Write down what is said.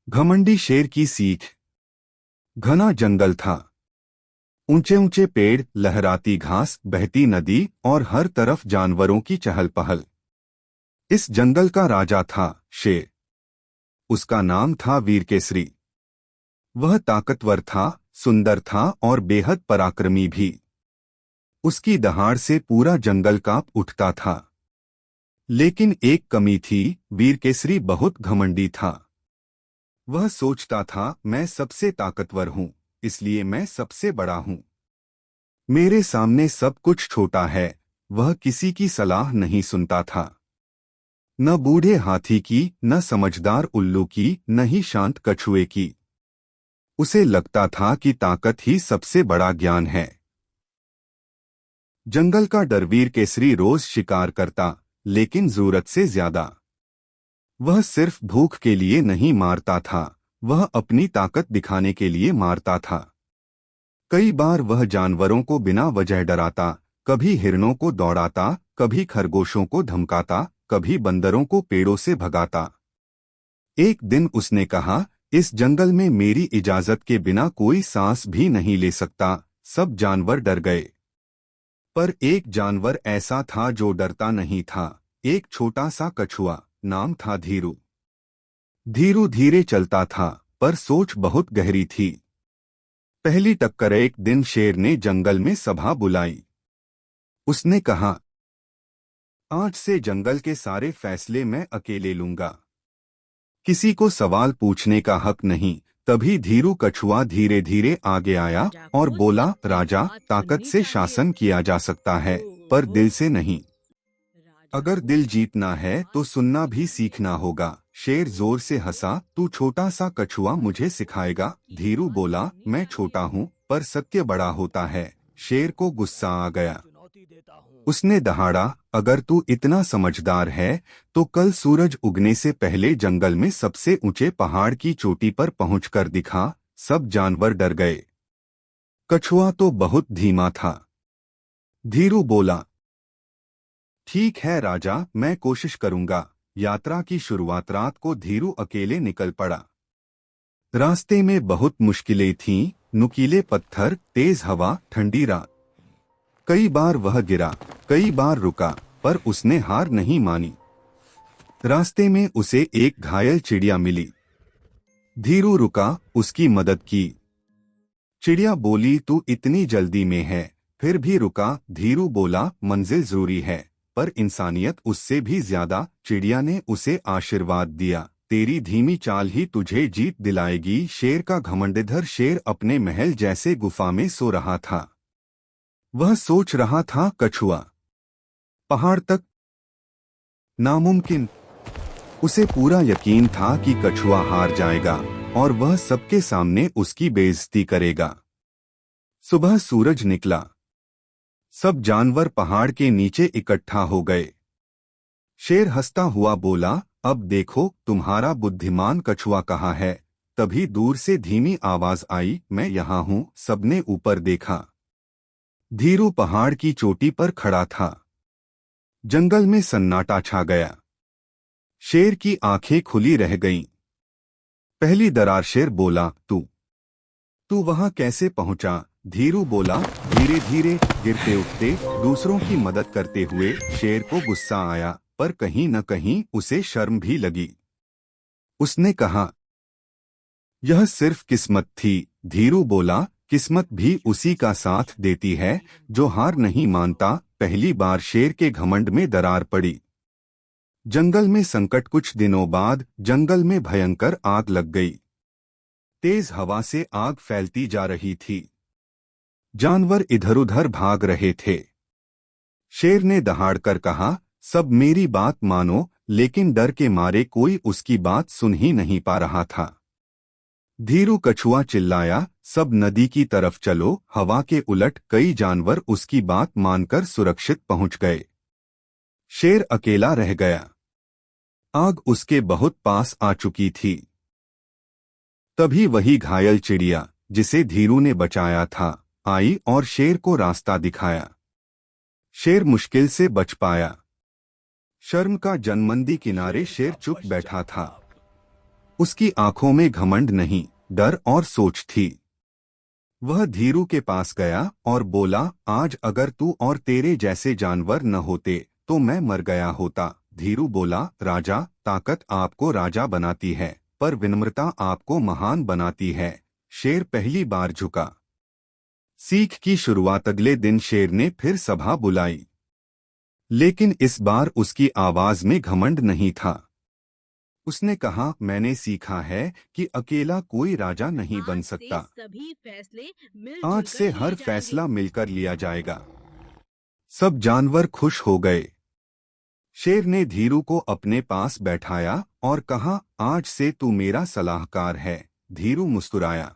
घमंडी शेर की सीख। घना जंगल था। ऊंचे ऊंचे पेड़, लहराती घास, बहती नदी और हर तरफ जानवरों की चहल पहल। इस जंगल का राजा था शेर। उसका नाम था वीरकेसरी। वह ताकतवर था, सुंदर था और बेहद पराक्रमी भी। उसकी दहाड़ से पूरा जंगल कांप उठता था। लेकिन एक कमी थी, वीरकेसरी बहुत घमंडी था। वह सोचता था, मैं सबसे ताकतवर हूं, इसलिए मैं सबसे बड़ा हूं। मेरे सामने सब कुछ छोटा है। वह किसी की सलाह नहीं सुनता था। न बूढ़े हाथी की, न समझदार उल्लू की, न ही शांत कछुए की। उसे लगता था कि ताकत ही सबसे बड़ा ज्ञान है। जंगल का डरवीर केसरी रोज शिकार करता, लेकिन जरूरत से ज्यादा। वह सिर्फ भूख के लिए नहीं मारता था, वह अपनी ताकत दिखाने के लिए मारता था। कई बार वह जानवरों को बिना वजह डराता, कभी हिरणों को दौड़ाता, कभी खरगोशों को धमकाता, कभी बंदरों को पेड़ों से भगाता। एक दिन उसने कहा, इस जंगल में मेरी इजाजत के बिना कोई सांस भी नहीं ले सकता। सब जानवर डर गए। पर एक जानवर ऐसा था जो डरता नहीं था। एक छोटा सा कछुआ, नाम था धीरू। धीरू धीरे चलता था, पर सोच बहुत गहरी थी। पहली टक्कर। एक दिन शेर ने जंगल में सभा बुलाई। उसने कहा, आज से जंगल के सारे फैसले मैं अकेले लूंगा। किसी को सवाल पूछने का हक नहीं। तभी धीरू कछुआ धीरे धीरे आगे आया राजा और को बोला, सबकी राजा, बात ताकत सुननी से चाहिए। शासन किया जा सकता है, पर ओहो, दिल से नहीं। राजा अगर को दिल सबकी जीतना है बात तो सुनना सुननी भी चाहिए। सीखना होगा। शेर जोर से हंसा, तू छोटा सा कछुआ मुझे राजा को सिखाएगा? सबकी धीरू बात बोला, सुननी मैं चाहिए। छोटा हूँ, पर सत्य बड़ा होता है। शेर को गुस्सा मैं आ तुझे गया। चुनौती देता हूँ। उसने दहाड़ा, अगर तू इतना समझदार है तो कल सूरज उगने से पहले जंगल में सबसे ऊंचे पहाड़ की चोटी पर पहुंचकर दिखा। सब जानवर डर गए। कछुआ तो बहुत धीमा था। धीरू बोला, ठीक है राजा, मैं कोशिश करूंगा। यात्रा की शुरुआत रात को धीरू अकेले निकल पड़ा। रास्ते में बहुत मुश्किलें थीं, नुकीले पत्थर, तेज हवा, ठंडी रात। कई बार वह गिरा, कई बार रुका, पर उसने हार नहीं मानी। रास्ते में उसे एक घायल चिड़िया मिली। धीरू रुका, उसकी मदद की। चिड़िया बोली, तू इतनी जल्दी में है? फिर भी रुका। धीरू बोला, मंजिल जरूरी है, पर इंसानियत उससे भी ज्यादा। चिड़िया ने उसे आशीर्वाद दिया, तेरी धीमी चाल ही तुझे जीत दिलाएगी। शेर का घमंड। इधर शेर अपने महल जैसे गुफा में सो रहा था। वह सोच रहा था, कछुआ पहाड़ तक नामुमकिन। उसे पूरा यकीन था कि कछुआ हार जाएगा और वह सबके सामने उसकी बेइज्जती करेगा। सुबह सूरज निकला। सब जानवर पहाड़ के नीचे इकट्ठा हो गए। शेर हंसता हुआ बोला, अब देखो तुम्हारा बुद्धिमान कछुआ कहाँ है। तभी दूर से धीमी आवाज आई, मैं यहाँ हूँ। सबने ऊपर देखा। धीरू पहाड़ की चोटी पर खड़ा था। जंगल में सन्नाटा छा गया। शेर की आंखें खुली रह गईं। पहली दरार। शेर बोला, तू तू वहां कैसे पहुंचा? धीरू बोला, धीरे धीरे, गिरते उठते, दूसरों की मदद करते हुए। शेर को गुस्सा आया, पर कहीं न कहीं उसे शर्म भी लगी। उसने कहा, यह सिर्फ किस्मत थी। धीरू बोला, किस्मत भी उसी का साथ देती है जो हार नहीं मानता। पहली बार शेर के घमंड में दरार पड़ी। जंगल में संकट। कुछ दिनों बाद जंगल में भयंकर आग लग गई। तेज हवा से आग फैलती जा रही थी। जानवर इधर-उधर भाग रहे थे। शेर ने दहाड़कर कहा, सब मेरी बात मानो। लेकिन डर के मारे कोई उसकी बात सुन ही नहीं पा रहा था। धीरू कछुआ चिल्लाया, सब नदी की तरफ चलो। हवा के उलट कई जानवर उसकी बात मानकर सुरक्षित पहुंच गए। शेर अकेला रह गया। आग उसके बहुत पास आ चुकी थी। तभी वही घायल चिड़िया, जिसे धीरू ने बचाया था, आई और शेर को रास्ता दिखाया। शेर मुश्किल से बच पाया। शर्म का जनमंदी किनारे शेर चुप बैठा था। उसकी आंखों में घमंड नहीं, डर और सोच थी। वह धीरू के पास गया और बोला, आज अगर तू और तेरे जैसे जानवर न होते तो मैं मर गया होता। धीरू बोला, राजा, ताकत आपको राजा बनाती है, पर विनम्रता आपको महान बनाती है। शेर पहली बार झुका। सीख की शुरुआत। अगले दिन शेर ने फिर सभा बुलाई, लेकिन इस बार उसकी आवाज में घमंड नहीं था। उसने कहा, मैंने सीखा है कि अकेला कोई राजा नहीं बन आज से सकता। सभी फैसले आज मिलजुल कर से लिए हर जाएंगे। फैसला मिलकर लिया जाएगा। सब जानवर खुश हो गए। शेर ने धीरू को अपने पास बैठाया और कहा, आज से तू मेरा सलाहकार है। धीरू मुस्कुराया।